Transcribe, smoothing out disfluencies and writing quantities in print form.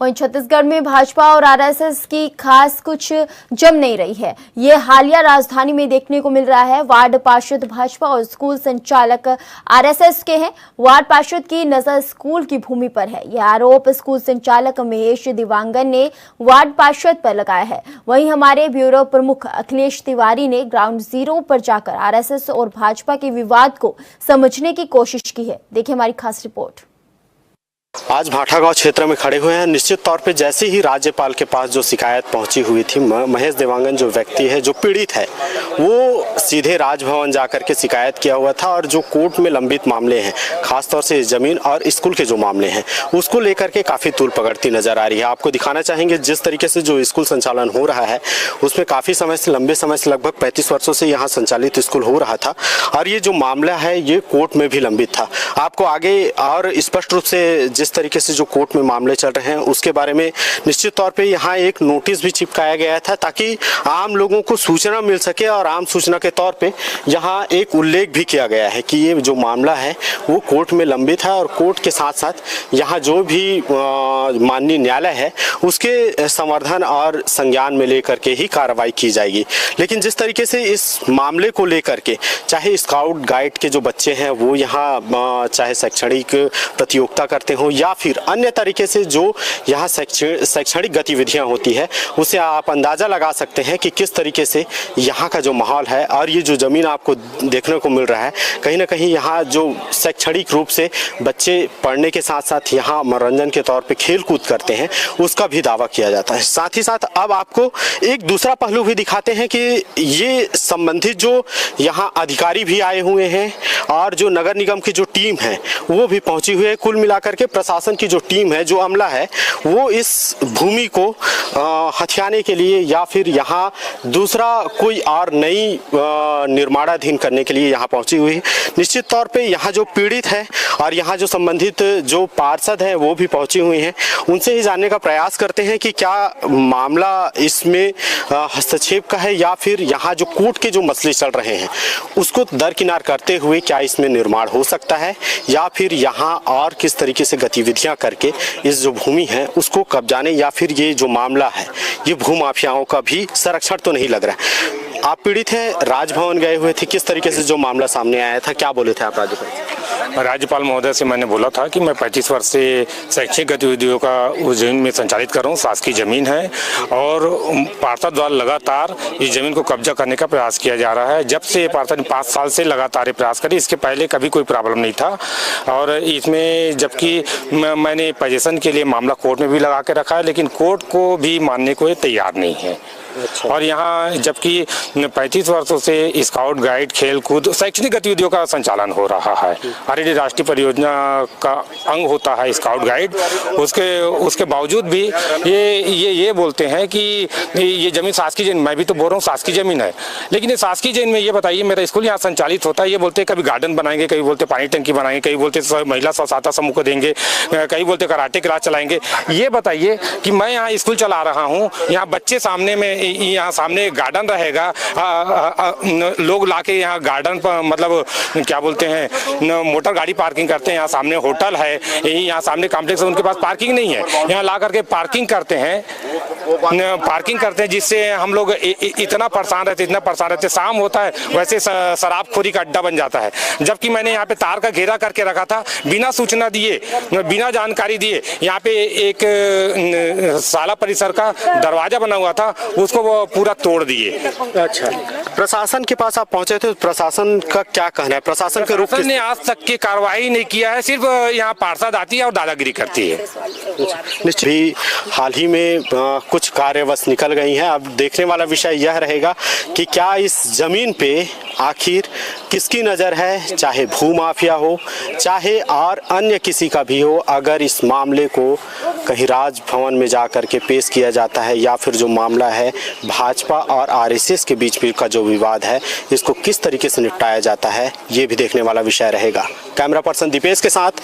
वहीं छत्तीसगढ़ में भाजपा और आरएसएस की खास कुछ जम नहीं रही है। ये हालिया राजधानी में देखने को मिल रहा है। वार्ड पार्षद भाजपा और स्कूल संचालक आरएसएस के हैं। वार्ड पार्षद की नजर स्कूल की भूमि पर है। यह आरोप स्कूल संचालक महेश दिवांगन ने वार्ड पार्षद पर लगाया है। वहीं हमारे ब्यूरो प्रमुख अखिलेश तिवारी ने ग्राउंड जीरो पर जाकर आरएसएस और भाजपा के विवाद को समझने की कोशिश की है। देखिए हमारी खास रिपोर्ट। आज भाटागांव क्षेत्र में खड़े हुए हैं। निश्चित तौर पे जैसे ही राज्यपाल के पास जो शिकायत पहुंची हुई थी, महेश दिवांगन जो व्यक्ति है, जो पीड़ित है, वो सीधे राजभवन जाकर के शिकायत किया हुआ था और जो कोर्ट में लंबित मामले हैं, खासतौर से जमीन और स्कूल के जो मामले हैं, उसको लेकर के काफ़ी तूल पकड़ती नजर आ रही है। आपको दिखाना चाहेंगे जिस तरीके से जो स्कूल संचालन हो रहा है उसमें काफ़ी समय से, लंबे समय से, लगभग 35 वर्षों से यहाँ संचालित स्कूल हो रहा था और ये जो मामला है ये कोर्ट में भी लंबित था। आपको आगे और स्पष्ट रूप से जिस तरीके से जो कोर्ट में मामले चल रहे हैं उसके बारे में निश्चित तौर पे यहाँ एक नोटिस भी चिपकाया गया था ताकि आम लोगों को सूचना मिल सके और आम सूचना के तौर पे यहाँ एक उल्लेख भी किया गया है कि ये जो मामला है वो कोर्ट में लंबित है और कोर्ट के साथ साथ यहाँ जो भी माननीय न्यायालय है उसके संवर्धन और संज्ञान में लेकर के ही कार्रवाई की जाएगी। लेकिन जिस तरीके से इस मामले को लेकर के चाहे स्काउट गाइड के जो बच्चे हैं वो यहाँ चाहे शैक्षणिक प्रतियोगिता करते हो या फिर अन्य तरीके से जो यहाँ शैक्षणिक गतिविधियां होती है, उसे आप अंदाजा लगा सकते हैं कि किस तरीके से यहाँ का जो माहौल है और ये जो ज़मीन आपको देखने को मिल रहा है, कहीं ना कहीं यहाँ जो शैक्षणिक रूप से बच्चे पढ़ने के साथ साथ यहाँ मनोरंजन के तौर पे खेल कूद करते हैं, उसका भी दावा किया जाता है। साथ ही साथ अब आपको एक दूसरा पहलू भी दिखाते हैं कि ये संबंधित जो यहाँ अधिकारी भी आए हुए हैं और जो नगर निगम की जो टीम है वो भी पहुंची हुई है। कुल मिलाकर के प्रशासन की जो टीम है, जो अमला है, वो इस भूमि को हथियाने के लिए या फिर यहाँ दूसरा कोई और नई निर्माणाधीन करने के लिए यहाँ पहुंची हुई है। निश्चित तौर पे यहाँ जो पीड़ित है और यहाँ जो संबंधित जो पार्षद हैं वो भी पहुंची हुई हैं। उनसे ही जानने का प्रयास करते हैं कि क्या मामला इसमें हस्तक्षेप का है या फिर यहाँ जो कोर्ट के जो मसले चल रहे हैं उसको दरकिनार करते हुए क्या इसमें निर्माण हो सकता है या फिर यहाँ और किस तरीके से गतिविधियां करके इस जो भूमि है उसको कब्जाने या फिर ये जो मामला है ये भूमाफियाओं का भी संरक्षण तो नहीं लग रहा है। आप पीड़ित हैं, राजभवन गए हुए थे, किस तरीके से जो मामला सामने आया था, क्या बोले थे आप राज्यपाल? राज्यपाल महोदय से मैंने बोला था कि मैं 35 वर्ष से शैक्षिक गतिविधियों का उस जमीन में संचालित कर रहा हूँ। शासकीय जमीन है और पार्षद द्वारा लगातार इस जमीन को कब्जा करने का प्रयास किया जा रहा है। जब से पार्षद ने 5 साल से लगातार ये प्रयास करे, इसके पहले कभी कोई प्रॉब्लम नहीं था और इसमें जबकि मैंने पोजीशन के लिए मामला कोर्ट में भी लगा के रखा है, लेकिन कोर्ट को भी मानने को ये तैयार नहीं है। अच्छा। और यहाँ जबकि 35 वर्षों से स्काउट गाइड, खेल कूद, शैक्षणिक गतिविधियों का संचालन हो रहा है। आरएडी राष्ट्रीय परियोजना का अंग होता है स्काउट गाइड। उसके बावजूद भी ये बोलते हैं कि ये जमीन शासकीय जमीन, मैं भी तो बोल रहा हूँ शासकीय जमीन है, लेकिन ये शासकीय जमीन में ये बताइए मेरा स्कूल यहाँ संचालित होता है, ये बोलते कभी गार्डन बनाएंगे, कभी बोलते पानी टंकी बनाएंगे, कभी बोलते महिला स्व सहायता समूह को देंगे, कहीं बोलते कराटे क्लास चलाएंगे। ये बताइए कि मैं यहाँ स्कूल चला रहा हूँ, यहाँ बच्चे सामने में, यहाँ सामने गार्डन रहेगा, लोग लाके यहाँ गार्डन पर मतलब क्या बोलते हैं मोटर गाड़ी पार्किंग करते हैं, यहाँ सामने होटल है, यहाँ सामने कॉम्प्लेक्स है, उनके पास पार्किंग नहीं है, यहाँ ला करके पार्किंग करते हैं जिससे हम लोग इतना परेशान रहते, शाम होता है वैसे शराबखोरी का अड्डा बन जाता है। जबकि मैंने यहाँ पे तार का घेरा करके रखा था, बिना सूचना दिए, बिना जानकारी दिए, यहाँ पे एक शाला परिसर का दरवाजा बना हुआ था, उसको वो पूरा तोड़ दिए। अच्छा, प्रशासन के पास आप पहुंचे थे, प्रशासन का क्या कहना है? प्रशासन के रूप ने आज तक की कार्रवाई नहीं किया है, सिर्फ यहाँ पार्षद आती है और दादागिरी करती है। निश्चित भी हाल ही में कुछ कार्यवश निकल गई हैं। अब देखने वाला विषय यह रहेगा कि क्या इस जमीन पे आखिर किसकी नज़र है, चाहे भूमाफिया हो चाहे और अन्य किसी का भी हो। अगर इस मामले को कहीं राजभवन में जाकर के पेश किया जाता है या फिर जो मामला है भाजपा और आरएसएस के बीच का जो विवाद है इसको किस तरीके से निपटाया जाता है, ये भी देखने वाला विषय रहेगा। कैमरा पर्सन दीपेश के साथ